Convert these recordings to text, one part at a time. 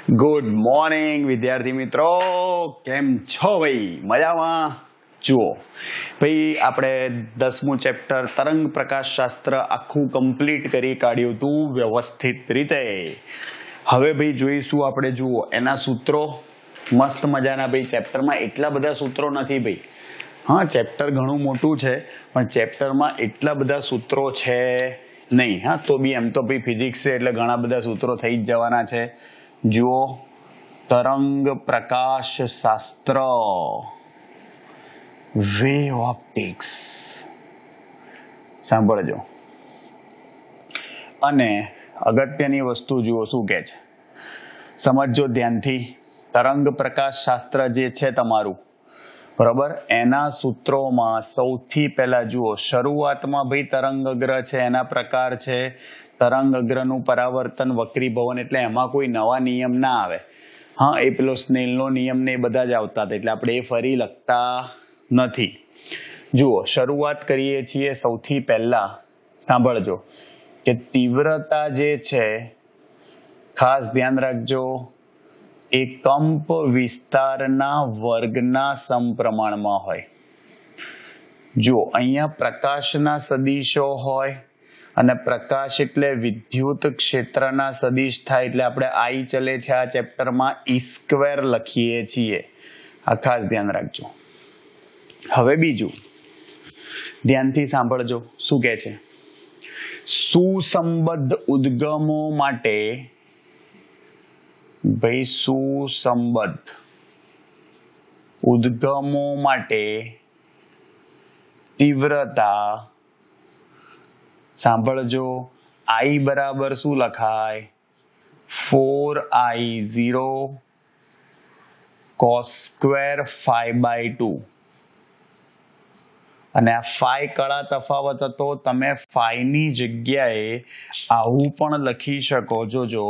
Good morning વિદ્યાર્થી મિત્રો, કેમ છો ભાઈ? મજામાં? જુઓ ભાઈ, આપણે 10મું ચેપ્ટર તરંગ પ્રકાશ શાસ્ત્ર આખું કમ્પ્લીટ કરી કાઢ્યું હતું વ્યવસ્થિત રીતે. હવે ભાઈ જોઈશું આપણે, જુઓ એના સૂત્રો મસ્ત મજાના. ભાઈ ચેપ્ટરમાં એટલા બધા સૂત્રો નથી ભાઈ. હા, ચેપ્ટર ઘણું મોટું છે પણ ચેપ્ટરમાં એટલા બધા સૂત્રો છે નહીં. હા, તો બી એમ તો ભાઈ ફિઝિક્સ છે એટલે ઘણા બધા સૂત્રો થઈ જ જવાના છે. જુઓ, તરંગ પ્રકાશ શાસ્ત્ર, વેવ ઓપ્ટિક્સ, સાંભળજો. અને અગત્યની વસ્તુ જુઓ શું કહે છે, સમજજો ધ્યાનથી. તરંગ પ્રકાશ શાસ્ત્ર જે છે તમારું, બરાબર, એના સૂત્રોમાં સૌથી પહેલા જુઓ, શરૂઆતમાં ભાઈ તરંગ અગ્ર છે, એના પ્રકાર છે. તરંગ અગ્રનું પરાવર્તન વક્રીભવન, એટલે એમાં કોઈ નવા નિયમ ના આવે. હા, એ પેલો સ્નેલનો નિયમ ને એ બધા જ આવતા હતા, એટલે આપણે એ ફરી લખતા નથી. જુઓ, શરૂઆત કરીએ છીએ સૌથી પહેલા, સાંભળજો, કે તીવ્રતા જે છે, ખાસ ધ્યાન રાખજો, એ કંપ વિસ્તારના વર્ગના સમપ્રમાણમાં હોય. જુઓ, અહીંયા પ્રકાશના સદિશો હોય અને પ્રકાશ એટલે વિદ્યુત ક્ષેત્રના સદિશ થાય, એટલે આપણે આઈ ચલે છે આ ચેપ્ટરમાં ઈ સ્ક્વેર લખીએ છીએ. આ ખાસ ધ્યાન રાખજો. હવે બીજું ધ્યાનથી સાંભળજો શું કહે છે. સુસંબદ્ધ ઉદ્ગમો માટે, ભાઈ સુસંબદ્ધ ઉદ્ગમો માટે તીવ્રતા, સાંભળજો, I બરાબર શું લખાય? 4I0 cos square phi/2. અને આ phi કળા તફાવત હતો, તમે phi ની જગ્યાએ આવું પણ લખી શકો. જોજો,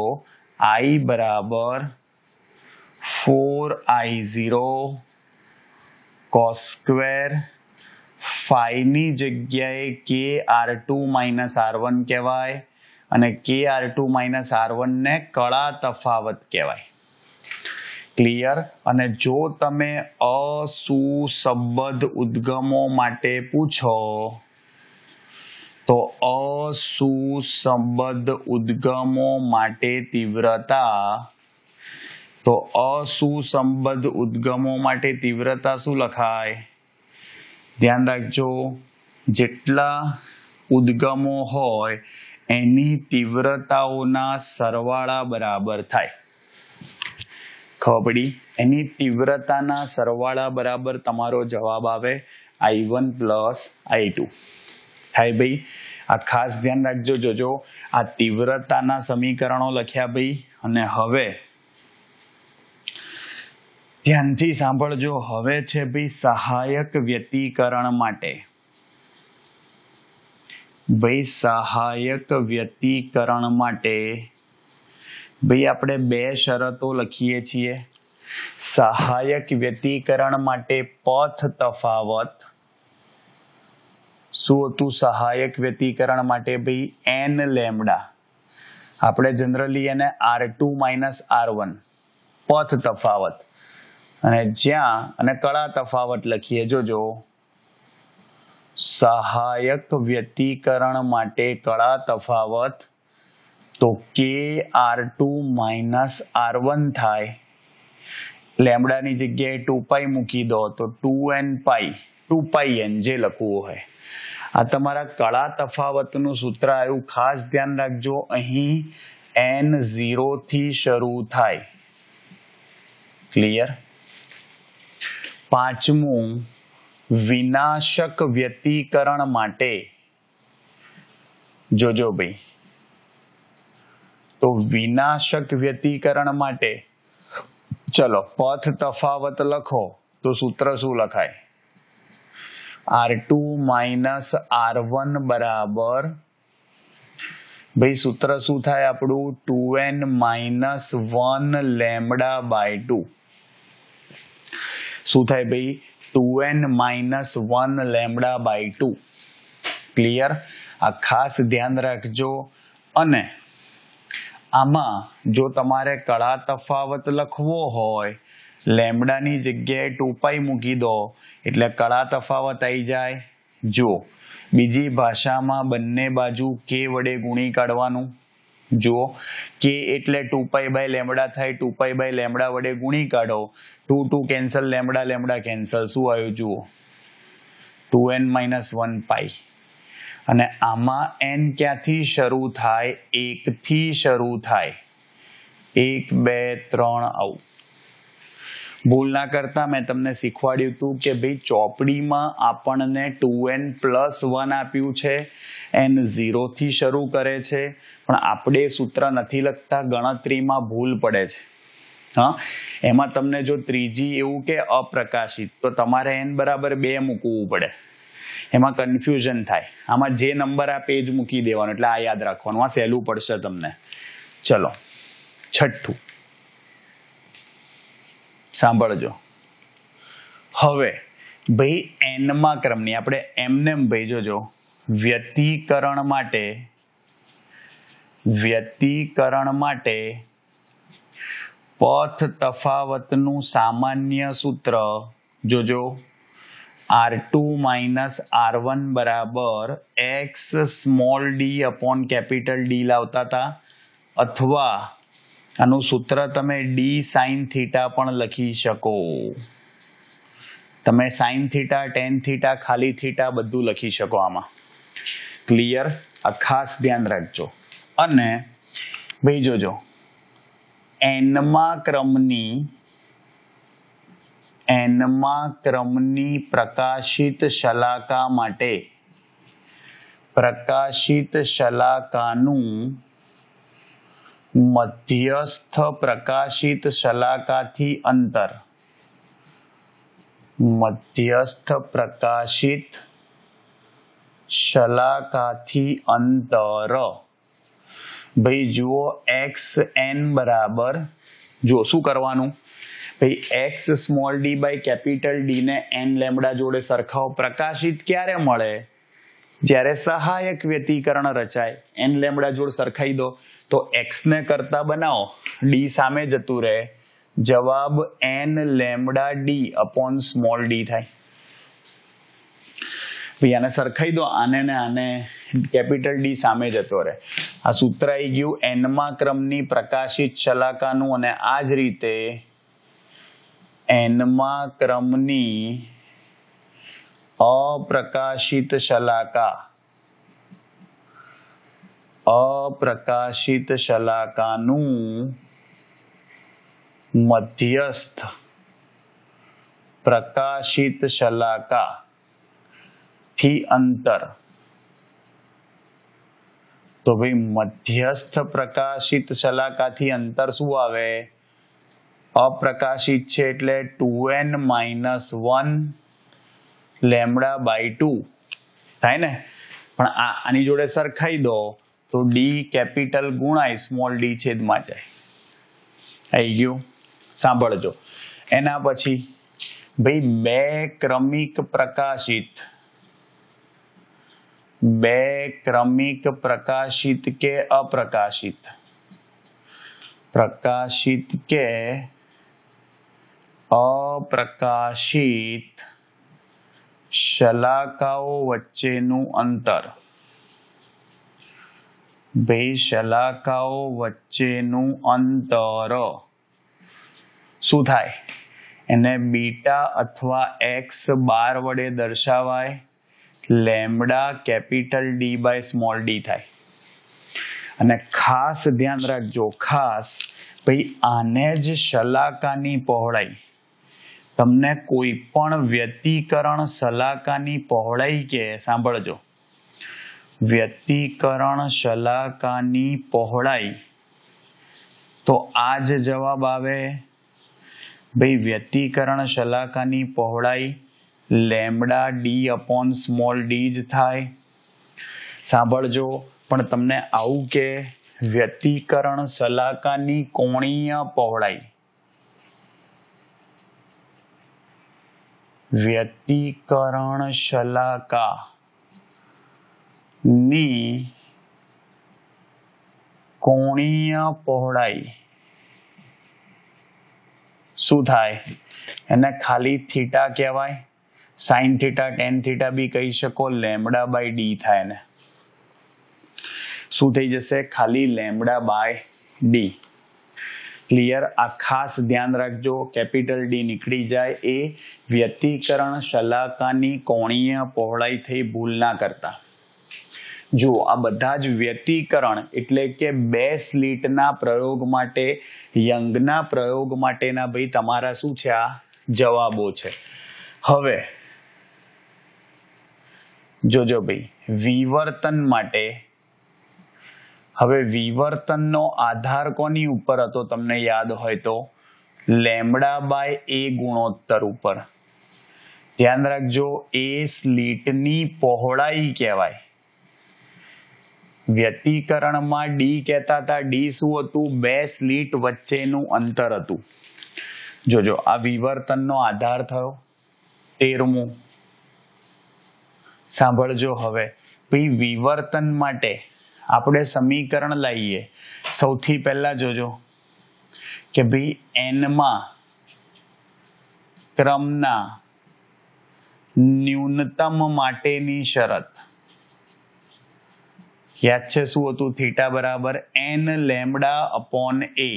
I બરાબર 4I0 cos સ્ક્વેર, phi ની જગ્યાએ KR2 - R1 કહેવાય અને KR2 - R1 ને કળા તફાવત કહેવાય. ક્લિયર? અને જો તમે અસુસંબદ્ધ ઉદ્ગમો માટે પૂછો તો અસુસંબદ્ધ ઉદ્ગમો માટે તીવ્રતા, તો અસુસંબદ્ધ ઉદ્ગમો માટે તીવ્રતા શું લખાય? ધ્યાન રાખજો, જેટલા ઉદ્ગમો હોય એની તીવ્રતાઓના સરવાળા બરાબર થાય. ખબર પડી? એની તીવ્રતાના સરવાળા બરાબર તમારો જવાબ આવે I1 + I2 થાય. ભાઈ આ ખાસ ધ્યાન રાખજો. જોજો, આ તીવ્રતાના સમીકરણો લખ્યા ભાઈ. અને હવે ધ્યાનથી સાંભળજો, હવે છે ભાઈ સહાયક વ્યતિકરણ માટે. ભાઈ સહાયક વ્યતિકરણ માટે ભાઈ આપણે બે શરતો લખીએ છીએ. સહાયક વ્યતિકરણ માટે પથ તફાવત શું હતું? સહાયક વ્યતિકરણ માટે ભાઈ n લેમ્ડા, આપણે જનરલી એને R2 - R1 પથ તફાવત, અને જ્યાં અને કળા તફાવત લખીએ. જોજો, સહાયક વ્યતિકરણ માટે કળા તફાવત તો KR2 - R1 થાય. લેમ્ડાની જગ્યાએ 2π મૂકી દો તો 2πn જે લખવું હોય. આ તમારા કળા તફાવતનું સૂત્ર આવ્યું. ખાસ ધ્યાન રાખજો, અહીં n 0 થી શરૂ થાય. ક્લિયર? પાંચમું, વિનાશક વ્યતિકરણ માટે. જોજો ભાઈ, તો વિનાશક વ્યતિકરણ માટે ચલો પથ તફાવત લખો તો સૂત્ર શું લખાય? R2 - R1 બરાબર, ભાઈ સૂત્ર શું થાય આપણું? 2n - 1 λ/2. શું થાય ભાઈ? 2n - 1 λ/2. ક્લિયર? આ ખાસ ધ્યાન રાખજો. અને આમાં જો તમારે કળા તફાવત લખવો હોય, લેમડાની જગ્યાએ 2π મૂકી દો એટલે કળા તફાવત આવી જાય. જો બીજી ભાષામાં બંને બાજુ કે વડે ગુણી કાઢવાનું. જુઓ કે એટલે 2π/λ થાય, 2π/λ વડે ગુણી કાઢો, 2 કેન્સલ, લેમડા કેન્સલ, શું આવ્યું જુઓ 2n-1π. અને આમાં n ક્યાંથી શરૂ થાય? 1 થી શરૂ થાય. 1 2 3 આવું. ભૂલ ના કરતા મેં તમને શીખવાડ્યું હતું કે ભાઈ ચોપડીમાં આપણને 2n+1 આપ્યું છે, n 0 થી શરૂ કરે છે, પણ આપણે સૂત્ર નથી લખતા, ગણતરીમાં ભૂલ પડે છે. હા, એમાં તમને જો ત્રીજી એવું કે અપ્રકાશિત તો તમારે n બરાબર 2 મૂકવું પડે, એમાં કન્ફ્યુઝન થાય. આમાં જે નંબર આપે એ જ મૂકી દેવાનો, એટલે આ યાદ રાખવાનું, આ સહેલું પડશે તમને. ચલો છઠ્ઠું સાંભળજો. હવે ભાઈ n ક્રમની આપણે એમને ભાઈ જોજો વ્યતિકરણ માટે પથ તફાવતનું સામાન્ય સૂત્ર જોજો R2 - R1 બરાબર x small d upon capital D લાવતા હતા, અથવા આનું સૂત્ર તમે d sin થીટા પણ લખી શકો. તમે sin થીટા, tan થીટા, ખાલી થીટા બધું લખી શકો આમાં. ક્લિયર? આ ખાસ ધ્યાન રાખજો. અને ભાઈ જોજો nમા ક્રમની પ્રકાશિત શલાકા માટે પ્રકાશિત શલાકાનું મધ્યસ્થ પ્રકાશિત શલાકાથી અંતર, મધ્યસ્થ પ્રકાશિત શલાકાથી અંતર ભાઈ જુઓ xn બરાબર, જો શું કરવાનું ભાઈ, x small d by capital D ને n લેમડા જોડે સરખાવો. પ્રકાશિત ક્યારે મળે? જ્યારે સહાયક વ્યતિકરણ રચાય. n લેમડા જોડે સરખાઈ દો તો x ને કરતા બનાવો, d સામે જતું રહે, જવાબ n lambda d upon small d થાય. ભાઈ આને સરખાઈ દો, આને ને આને, કેપિટલ D સામે જતો રહે. આ સૂત્ર આવી ગયું nમા ક્રમની પ્રકાશિત શલાકાનું. અને આ જ રીતે nમા ક્રમની અપ્રકાશિત શલાકાનું મધ્યસ્થ પ્રકાશિત શલાકા થી અંતર. તો ભાઈ મધ્યસ્થ પ્રકાશિત શલાકાથી અંતર શું આવે? અપ્રકાશિત છે એટલે 2n-1 λ/2 થાય ને. પણ આની જોડે સરખાઈ દો તો d કેપિટલ ગુણાય સ્મોલ d છેદમાં જાય. આવી ગયું? સાંભળજો. એના પછી ભાઈ બે ક્રમિક પ્રકાશિત કે અપ્રકાશિત, પ્રકાશિત કે અપ્રકાશિત શલાકાઓ વચ્ચેનું અંતર. ભાઈ શલાકાઓ વચ્ચેનું અંતર શું થાય? એને બીટા અથવા x બાર વડે દર્શાવાય, lambda capital D by small d થાય. અને ખાસ ધ્યાન રાખજો, ખાસ ભાઈ આને જ શલાકાની પહોળાઈ, તમને કોઈ પણ વ્યતિકરણ શલાકાની પહોળાઈ કે, સાંભળજો, વ્યતિકરણ શલાકાની પહોળાઈ, તો આ જ જવાબ આવે. ભાઈ વ્યતિકરણ શલાકાની પહોળાઈ lambda d upon small d જ થાય. સાંભળજો, પણ તમને આવું કે વ્યતિકરણ શલાકાની કોણીય પહોળાઈ, વ્યતિકરણ શલાકા ની કોણીય પહોળાઈ શું થાય? એને ખાલી થીટા કહેવાય. સાઇન થીટા ટેન થીટા બી કહી શકો. લેમડા બાય ડી થાય ને શું થઈ જશે? ખાલી લેમડા બાય ડી. ક્લિયર? આ ખાસ ધ્યાન રાખજો. કેપિટલ ડી નીકળી જાય એ વ્યતિકરણ શલાકાની કોણીય પહોળાઈ થઈ, ભૂલ ના કરતા. જો આ બધા જ વ્યતિકરણ એટલે કે બે સ્લીટના પ્રયોગ માટે, યંગના પ્રયોગ માટેના ભાઈ તમારા શું છે? આ જવાબો છે. હવે જોજો ભાઈ, વિવર્તન માટે હવે વિવર્તનનો આધાર કોની ઉપર હતો તમને યાદ હોય તો? લેમડા બાય એ ગુણોત્તર ઉપર. ધ્યાન રાખજો, એ સ્લીટની પહોળાઈ કહેવાય. વ્યતિકરણમાં ડી કહેતા હતા. ડી શું હતું? બે સ્લીટ વચ્ચેનું અંતર હતું. જોજો આ વિવર્તનનો આધાર થયો. 13મું સાંભળજો. હવે ભાઈ વિવર્તન માટે આપણે સમીકરણ લાવીએ. સૌથી પહેલા જોજો કે ભાઈ એનમાં ક્રમના ન્યૂનતમ માટેની શરત યાદ છે શું હતું? થીટા બરાબર n lambda upon a.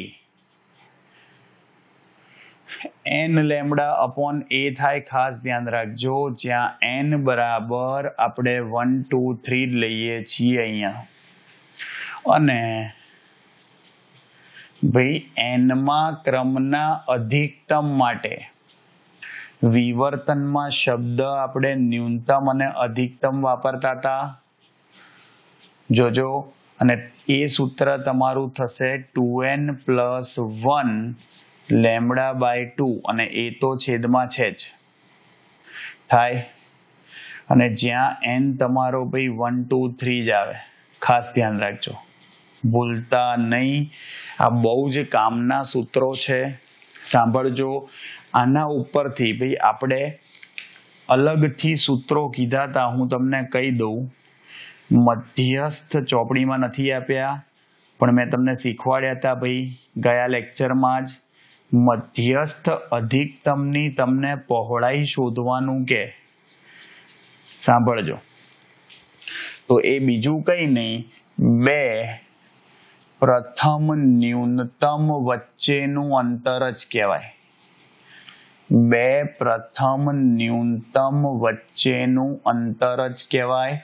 n lambda upon a થાય. ખાસ ધ્યાન રાખજો, જ્યાં n બરાબર આપણે 1 2 3 લઈએ છીએ અહીંયા. અને ભાઈ એનમાં ક્રમના અધિકતમ માટે વિવર્તનમાં શબ્દ આપણે ન્યૂનતમ અને અધિકતમ વાપરતા હતા. જોજો, અને એ સૂત્ર તમારું થશે 2n + 1 લેમડા બાય 2, અને એ તો છેદમાં છે જ થાય. અને જ્યાં n તમારો ભાઈ 1 2 3 જ આવે. ખાસ ધ્યાન રાખજો, ભૂલતા નહીં. આ બહુ જ કામના સૂત્રો છે. સાંભળજો, આના ઉપરથી ભાઈ આપણે અલગથી સૂત્રો કીધા હતા. હું તમને કહી દઉં. મધ્યસ્થ ચોપડીમાં નથી આપ્યા, પણ મેં તમને શીખવાડ્યા હતા ભાઈ ગયા લેક્ચરમાં જ. મધ્યસ્થ અધિકતમની તમને પહોળાઈ શોધવાનું કે. સાંભળજો, તો એ બીજું કંઈ નહીં, બે પ્રથમ ન્યૂનતમ વચ્ચેનું અંતર જ કહેવાય. બે પ્રથમ ન્યૂનતમ વચ્ચેનું અંતર જ કહેવાય.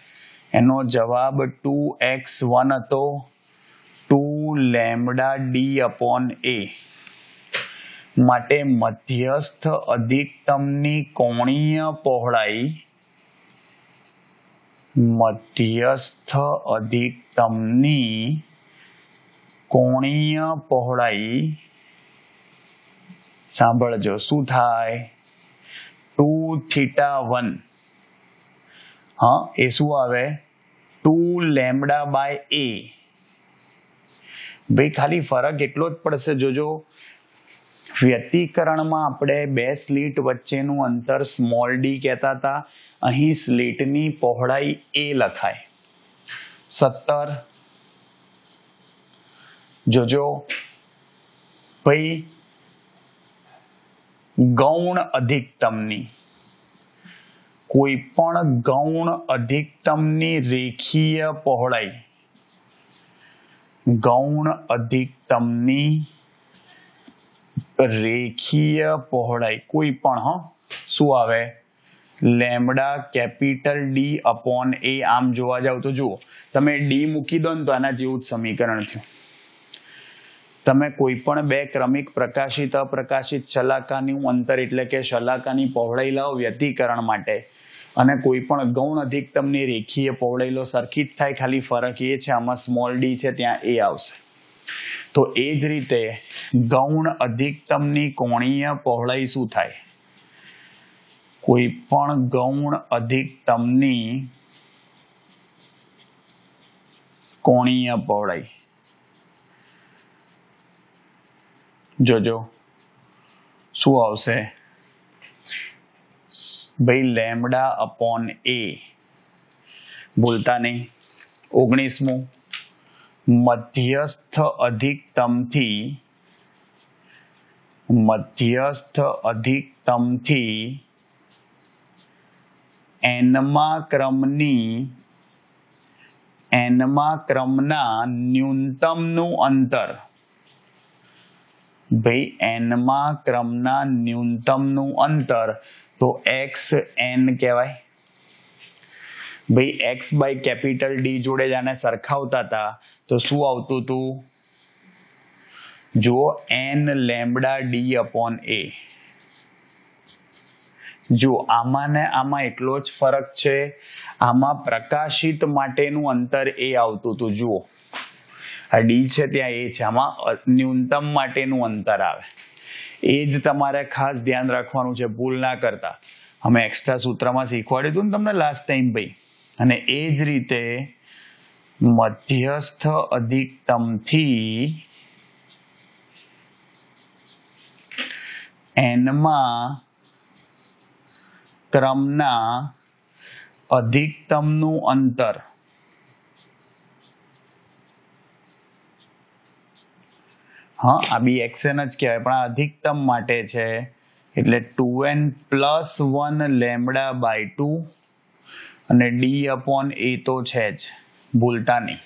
એનો જવાબ 2x1 હતો. 2 લેમડા ડી અપોન a. માટે મધ્યસ્થ અધિકતમની કોણીય પહોળાઈ, મધ્યસ્થ અધિકતમની કોણીય પહોળાઈ સાંભળજો શું થાય? 2θ1. હા, એ શું આવે? 2 લેમડા બાય a. ભાઈ ખાલી ફરક એટલો જ પડશે. જોજો, વ્યતિકરણમાં આપણે બે સ્લીટ વચ્ચેનું અંતર સ્મોલ ડી કહેતા હતા. અહીં સ્લીટની પહોળાઈ a લખાય. 17. જોજો ભાઈ, ગૌણ અધિકતમની, કોઈ પણ ગૌણ અધિકતમની રેખીય પહોળાઈ, ગૌણ અધિકતમની રેખીય પહોળાઈ કોઈ પણ શું આવે? Lambda capital D upon a. આમ જોવા જાવ તો જુઓ, તમે ડી મૂકી દો ને તો આના જેવું જ સમીકરણ થયું. તમે કોઈ પણ બે ક્રમિક પ્રકાશિત અપ્રકાશિત શલાકાનું અંતર એટલે કે શલાકાની પહોળાઈ લાવો વ્યતિકરણ માટે, અને કોઈ પણ ગૌણ અધિકતમની રેખીય પહોળાઈ લો, સરખી જ થાય. ખાલી ફરક એ છે, આમાં સ્મોલ ડી છે, ત્યાં એ આવશે. તો એ જ રીતે ગૌણ અધિકતમની કોણીય પહોળાઈ શું થાય? કોઈ પણ ગૌણ અધિકતમની કોણીય પહોળાઈ જોજો શું આવશે ભાઈ? Lambda upon a. ભૂલતા નહીં. 19મું મધ્યસ્થ અધિકતમથી એનમા ક્રમના ન્યૂનતમનું અંતર, ભાઈ એનમા ક્રમના ન્યૂનતમનું અંતર તો xn કહેવાય. ભાઈ x બાય કેપિટલ ડી જોડે જાને સરખાવતા હતા તો શું આવતું હતું? જુઓ n lambda D upon a. જો આમાં ને આમાં એટલો જ ફરક છે, આમાં પ્રકાશિત માટેનું અંતર એ આવતું હતું. જુઓ આ ડી છે ત્યાં એ છે, આમાં ન્યૂનતમ માટેનું અંતર આવે. એ જ તમારે ખાસ ધ્યાન રાખવાનું છે, ભૂલ ના કરતા. અમે એક્સ્ટ્રા સૂત્રમાં શીખવાડ્યું હતું ને તમને લાસ્ટ ટાઈમ ભાઈ. અને એ જ રીતે મધ્યસ્થ અધિકતમથી એનમાં ક્રમના અધિકતમનું અંતર, હા આ બી xn જ કહેવાય પણ આ અધિકતમ માટે છે એટલે 2n + 1 લેમ્બડા બાય 2 અને d અપોન a તો છે જ, ભૂલતા નહીં.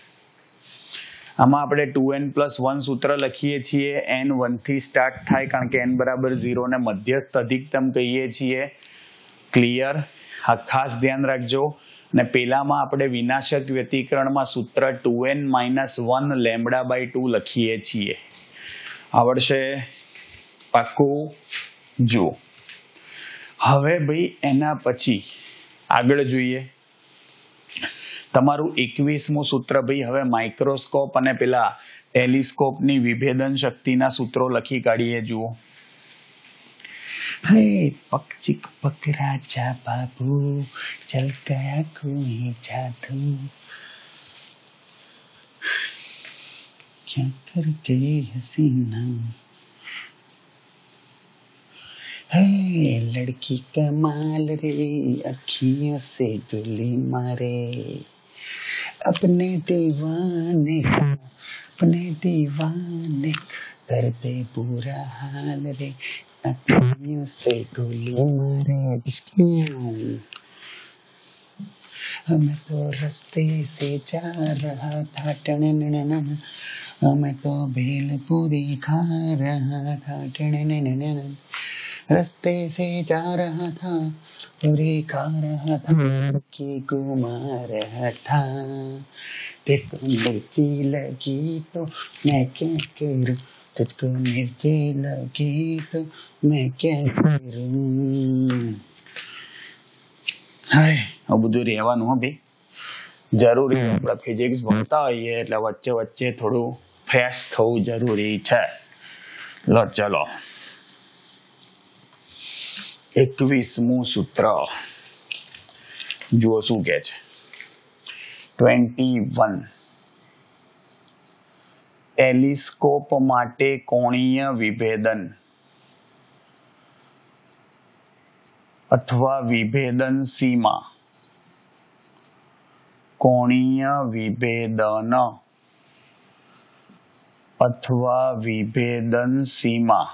આમાં આપણે 2n + 1 સૂત્ર લખીએ છીએ, n 1 થી સ્ટાર્ટ થાય કારણ કે n બરાબર 0 ને મધ્યસ્થ અધિકતમ કહીએ છીએ. ક્લિયર? હા ખાસ ધ્યાન રાખજો. અને પેલામાં આપણે વિનાશક વ્યતિકરણમાં સૂત્ર 2n - 1 લેમ્બડા બાય 2 લખીએ છીએ. આવડશે? પાક્કું? જુઓ હવે ભાઈ એના પછી આગળ જોઈએ. તમારું 21મું સૂત્ર ભાઈ હવે માઇક્રોસ્કોપ અને પેલા ટેલિસ્કોપની વિભેદન શક્તિના સૂત્રો લખી કાઢીએ. જુઓ હે પક ચિક પક રાજા બાબુ ચલ ગયા કોઈ જાદુ क्या कर गई हसीना है लड़की कमाल रे अखियों से गोली मारे अपने दीवाने कर दे बुरा हाल रे अखियों से गोली मारे. मैं तो रास्ते से जा रहा था मैं तो भेलपूरी खा रहा था रास्ते से जा रहा था पूरी खा रहा था की घुमा रहा था तेरे मिर्ची लगी तो मैं क्या करूं तुझको मिर्ची लगी तो मैं क्या करूं. હાય આ બધું રહેવાનું હો ભાઈ, જરૂરી. આપણે ફિઝિક્સ ભણતા હોઈએ એટલે વચ્ચે વચ્ચે થોડું ફ્રેશ થવું જરૂરી છે. લો ચલો 21મું સૂત્ર જુઓ શું કહે છે. 21 ટેલિસ્કોપ માટે કોણીય વિભેદન અથવા વિભેદન સીમા, કોણીય વિભેદન અથવા વિભેદન સીમા.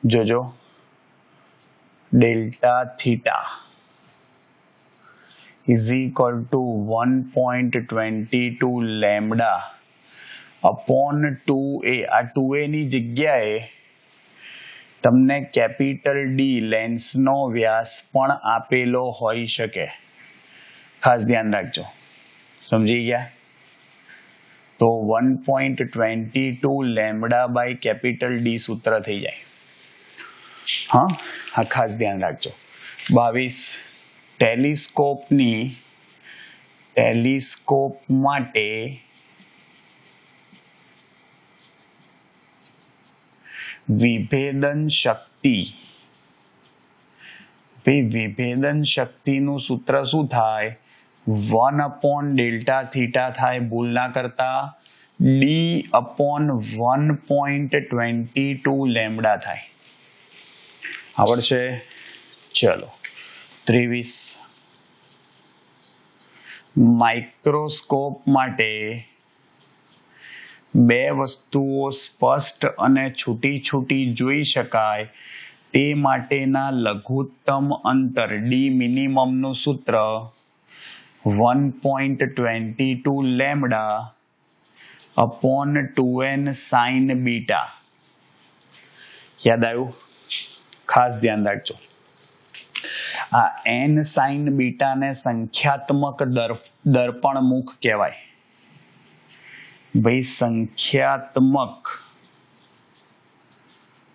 જોજો delta theta is equal to 1.22 lambda upon 2a. આ 2a ની જગ્યાએ તમને કેપિટલ ડી લેન્સનો વ્યાસ પણ આપેલો હોઈ શકે. ખાસ ધ્યાન રાખજો. સમજી ગયા? તો 1.22 લેમ્બડા બાય કેપિટલ ડી સૂત્ર થઈ જાય. હા હા ખાસ ધ્યાન રાખજો. 22 ટેલિસ્કોપ માટે વિભેદન શક્તિનું સૂત્ર શું થાય? 1/ડેલ્ટા થીટા થાય, ભૂલ ના કરતા. d/1.22 લેમ્બડા થાય. આવડશે? ચલો 23 માઇક્રોસ્કોપ માટે બે વસ્તુઓ સ્પષ્ટ અને છૂટી છૂટી જોઈ શકાય તે માટેના લઘુત્તમ અંતર ડી મિનિમમનું સૂત્ર 1.22 lambda upon 2n sign beta. યાદ આવ્યું? ખાસ ધ્યાન રાખજો. આ n સાઇન બીટાને સંખ્યાત્મક દર્પણમુખ કહેવાય. ભાઈ સંખ્યાત્મક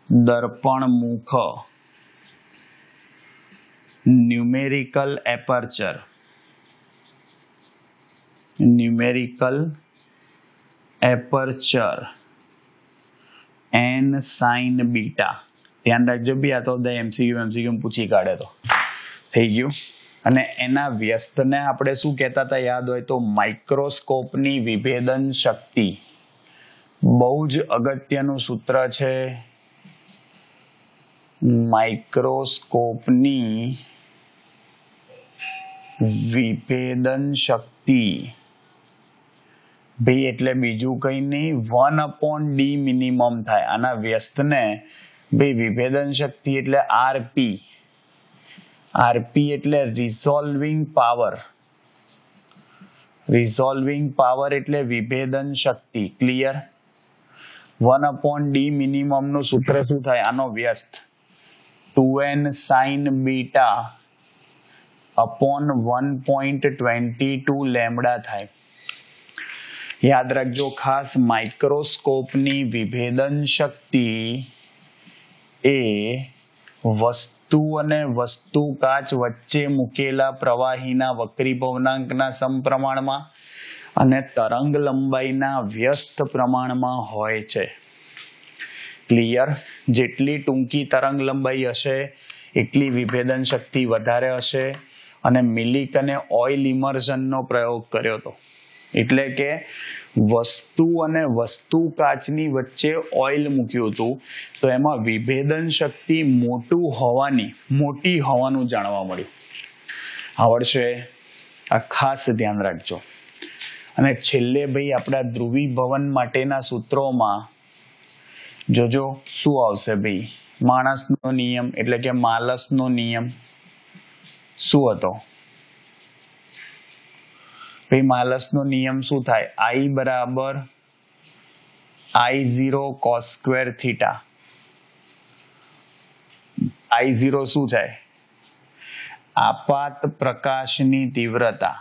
દર્પણમુખ, numerical aperture, numerical aperture n sine beta. ધ્યાન રાખજો બી, આ તો એમસીક્યુ પૂછી કાઢે તો થઈ ગયું. અને એના વ્યસ્તને આપણે શું કહેતા હતા યાદ હોય તો માઇક્રોસ્કોપની વિભેદન શક્તિ. બહુ જ અગત્યનું સૂત્ર છે. માઇક્રોસ્કોપની વિભેદન શક્તિ ભાઈ એટલે બીજું કઈ નહીં, 1/d મિનિમમ થાય. આના વ્યસ્તને ભાઈ વિભેદન શક્તિ એટલે આરપી. આરપી એટલે રિઝોલ્વિંગ પાવર. રિઝોલ્વિંગ પાવર એટલે વિભેદન શક્તિ. ક્લિયર? 1/d મિનિમમનું સૂત્ર શું થાય? આનો વ્યસ્ત 2n sign beta upon 1.22 lambda થાય. યાદ રાખજો ખાસ, માઇક્રોસ્કોપની વિભેદન શક્તિ એ વસ્તુ અને વસ્તુ કાચ વચ્ચે મૂકેલા પ્રવાહીના વક્રીભવનાંકના સમપ્રમાણમાં અને તરંગ લંબાઈના વ્યસ્ત પ્રમાણમાં હોય છે. ક્લિયર? જેટલી ટૂંકી તરંગ લંબાઈ હશે એટલી વિભેદન શક્તિ વધારે હશે. અને મિલિક અને ઓઇલ ઇમર્ઝનનો પ્રયોગ કર્યો હતો. એટલે કે વસ્તુ અને વસ્તુ કાચની વચ્ચે ઓઇલ મૂક્યું હતું તો એમાં વિભેદન શક્તિ મોટી હોવાનું જાણવા મળ્યું. આવડશે? આ ખાસ ધ્યાન રાખજો. અને છેલ્લે ભાઈ આપણા ધ્રુવીભવન માટેના સૂત્રોમાં જોજો શું આવશે ભાઈ. માણસનો નિયમ એટલે કે માલસનો નિયમ શું હતો ભાઈ? માલસનો નિયમ શું થાય? I બરાબર I0 cos square theta. I0 શું થાય? આપાત પ્રકાશની તીવ્રતા.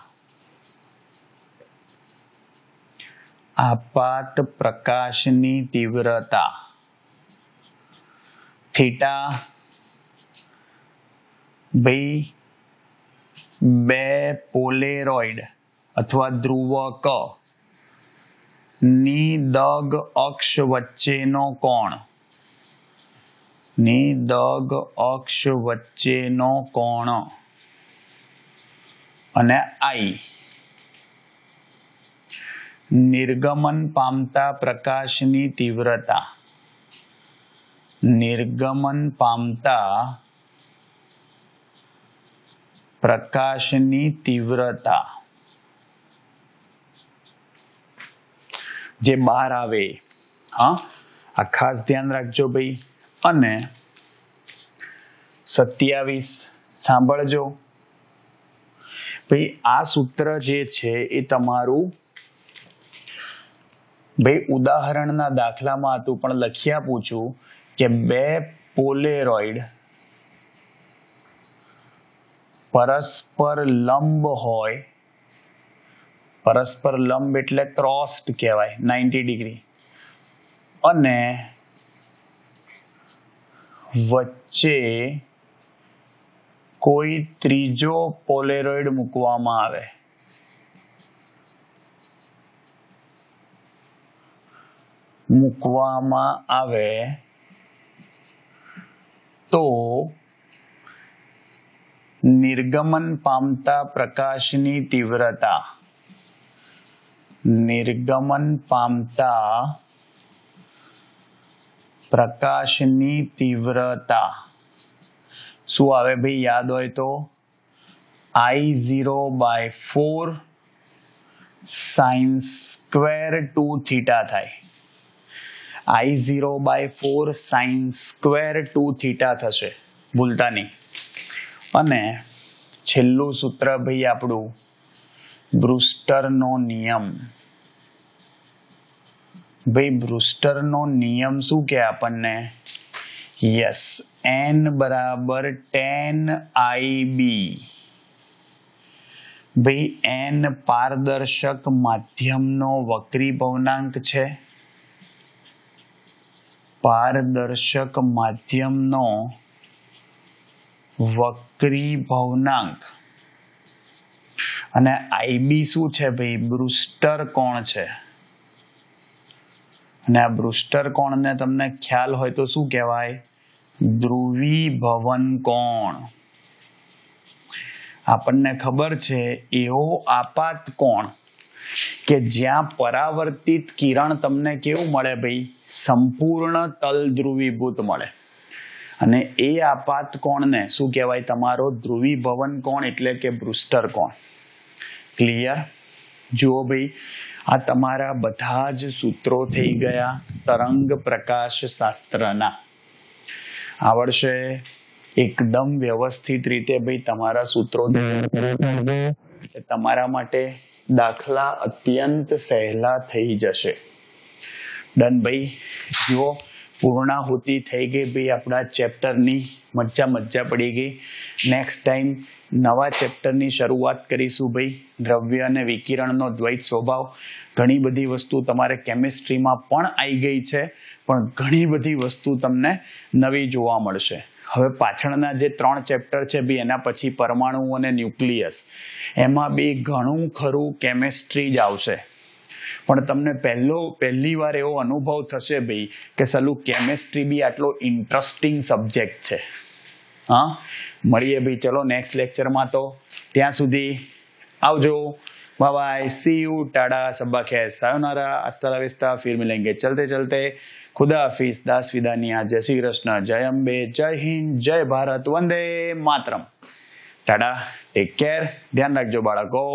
આપાત પ્રકાશની તીવ્રતા. થીટા ભાઈ બે પોલેરોઇડ અથવા ધ્રુવક ની દગ અક્ષ વચ્ચેનો કોણ. ની દગ અક્ષ વચ્ચેનો કોણ અને I નિર્ગમન પામતા પ્રકાશની તીવ્રતા. નિર્ગમન પામતા પ્રકાશની તીવ્રતા જે બહાર આવે. હા, આ ખાસ ધ્યાન રાખજો ભાઈ. અને 27 સાંભળજો ભાઈ. આ સૂત્ર જે છે એ તમારું ભાઈ ઉદાહરણના દાખલામાં હતું પણ લખી આપું છું કે બે પોલેરોઇડ પરસ્પર લંબ હોય. પરસ્પર લંબ એટલે ક્રોસ્ડ કહેવાય, 90 ડિગ્રી. અને વચ્ચે કોઈ ત્રીજો પોલેરોઇડ મૂકવામાં આવે. તો નિર્ગમન પામતા પ્રકાશની તીવ્રતા. નિર્ગમન પામતા પ્રકાશની તીવ્રતા શું આવે ભાઈ? યાદ હોય તો I0/4 sin સ્ક્વેર 2 થીટા થાય. I0/4 sin સ્ક્વેર 2 થીટા થશે, ભૂલતા નહીં. અને છેલ્લું સૂત્ર ભાઈ આપણું બ્રુસ્ટરનો નિયમ. ભાઈ બ્રુસ્ટરનો નિયમ શું કે આપણને? યસ, n બરાબર 10IB. ભાઈ n પારદર્શક માધ્યમનો વક્રી ભવનાંક છે. પારદર્શક માધ્યમનો વક્રી ભવનાંક. અને IB શું છે ભાઈ? બ્રુસ્ટર કોણ છે. અને આ બ્રુસ્ટર કોણને તમને ખ્યાલ હોય તો શું કહેવાય? ધ્રુવીભવન કોણ. આપણને ખબર છે એવો આપાત કોણ કે જ્યાં પરાવર્તિત કિરણ તમને કેવું મળે ભાઈ? સંપૂર્ણ તલ ધ્રુવીભૂત મળે. અને એ આપાત કોણને શું કહેવાય? તમારો ધ્રુવીભવન કોણ એટલે કે બ્રુસ્ટર કોણ. ક્લિયર? જુઓ ભાઈ, આ તમારા બધા જ સૂત્રો થઈ ગયા તરંગ પ્રકાશ શાસ્ત્રના. આવડશે એકદમ વ્યવસ્થિત રીતે ભાઈ તમારા સૂત્રો તમારા માટે દાખલા અત્યંત સહેલા થઈ જશે. ડન ભાઈ? જુઓ, પૂર્ણાહુતિ થઈ ગઈ ભાઈ આપણા ચેપ્ટરની. મજા પડી ગઈ. નેક્સ્ટ ટાઈમ નવા ચેપ્ટરની શરૂઆત કરીશું ભાઈ. દ્રવ્ય અને વિકિરણનો દ્વૈત સ્વભાવ. ઘણી બધી વસ્તુ તમારે કેમિસ્ટ્રીમાં પણ આવી ગઈ છે, પણ ઘણી બધી વસ્તુ તમને નવી જોવા મળશે. હવે પાછળના જે 3 ચેપ્ટર છે ભાઈ, એના પછી પરમાણુ અને ન્યુક્લિયસ, એમાં બી ઘણું ખરું કેમિસ્ટ્રી જ આવશે. પણ તમને પહેલી વાર એવો અનુભવ થશે ભાઈ કે સાલું કેમિસ્ટ્રી બી આટલો ઇન્ટરેસ્ટિંગ સબ્જેક્ટ છે. હા, મળીએ ભાઈ ચલો નેક્સ્ટ લેક્ચરમાં. તો ત્યાં સુધી આવજો. Bye bye, see you, tata, सबा खैर, सायोनारा, हस्ता ला विस्ता, फिर मिलेंगे चलते चलते. खुदा हाफिज, दास विदानिया, जय श्री कृष्ण, जय अम्बे, जय हिंद, जय भारत, वंदे मातरम. टाटा, टेक केयर, ध्यान रखजो बाळको.